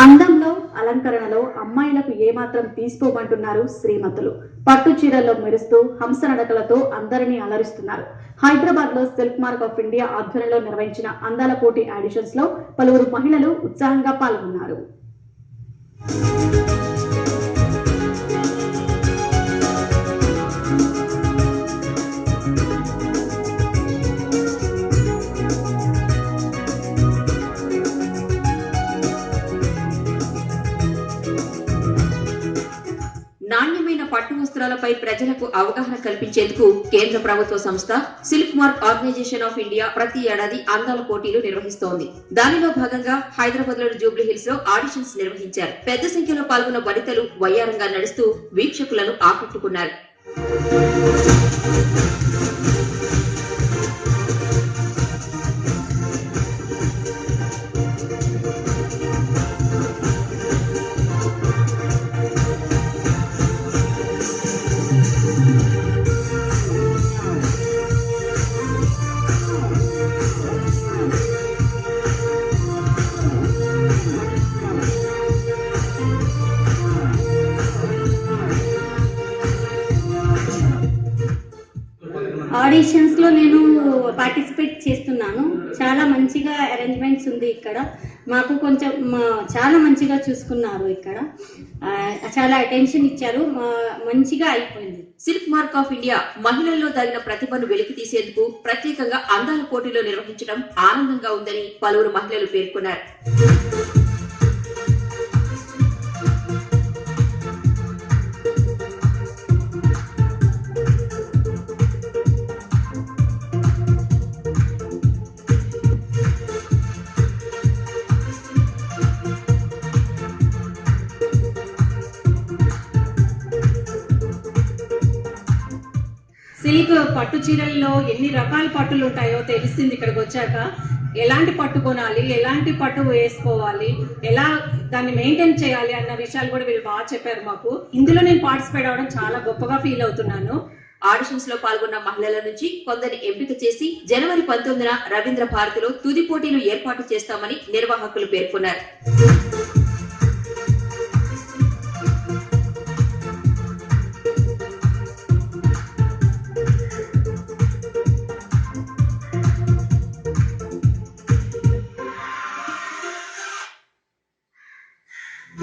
అందంలో అలంకరణలో అమ్మాయిలకు ఏమాత్రం తీసుకోమంటున్నారు శ్రీమతులు. పట్టు చీరల్లో మెరుస్తూ హంసనడకలతో అందరినీ అలరిస్తున్నారు. హైదరాబాద్ లో సిల్క్ మార్క్ ఆఫ్ ఇండియా ఆధ్వర్యంలో నిర్వహించిన అందాల పోటీ ఆడిషన్స్ లో పలువురు మహిళలు ఉత్సాహంగా పాల్గొన్నారు. నాణ్యమైన పట్టు వస్త్రాలపై ప్రజలకు అవగాహన కల్పించేందుకు కేంద్ర ప్రభుత్వ సంస్థ silk mark organization of India ప్రతి ఏడాది అందాల పోటీలు నిర్వహిస్తోంది. దానిలో భాగంగా హైదరాబాద్ లోని జూబ్లీ హిల్స్ లో ఆడిషన్స్ నిర్వహించారు. పెద్ద సంఖ్యలో పాల్గొన్న వనితలు వయ్యారంగా నడుస్తూ వీక్షకులను ఆకట్టుకున్నారు. ఆడిషన్స్ లో నేను పార్టిసిపేట్ చేస్తున్నాను. చాలా మంచిగా అరేంజ్మెంట్స్ ఉంది ఇక్కడ. మాకు కొంచెం చాలా మంచిగా చూసుకున్నారు. ఇక్కడ చాలా అటెన్షన్ ఇచ్చారు. మంచిగా అయిపోయింది. సిల్క్ మార్క్ ఆఫ్ ఇండియా మహిళల్లో దాగిన ప్రతిభను వెలికి తీసేందుకు ప్రత్యేకంగా అందాల పోటీలో నిర్వహించడం ఆనందంగా ఉందని పలువురు మహిళలు పేర్కొన్నారు. సిల్క్ పట్టు చీరల్లో ఎన్ని రకాల పట్టులు ఉంటాయో తెలిసింది ఇక్కడికి వచ్చాక. ఎలాంటి పట్టు కొనాలి, ఎలాంటి పట్టు వేసుకోవాలి, ఎలా దాన్ని మెయింటైన్ చేయాలి అన్న విషయాలు కూడా వీళ్ళు బాగా చెప్పారు మాకు. ఇందులో నేను పార్టిసిపేట్ అవడం చాలా గొప్పగా ఫీల్ అవుతున్నాను. ఆడిషన్స్ లో పాల్గొన్న మహిళల నుంచి కొందరిని ఎంపిక చేసి జనవరి 19న రవీంద్ర భారతిలో తుది పోటీలు ఏర్పాటు చేస్తామని నిర్వాహకులు పేర్కొన్నారు.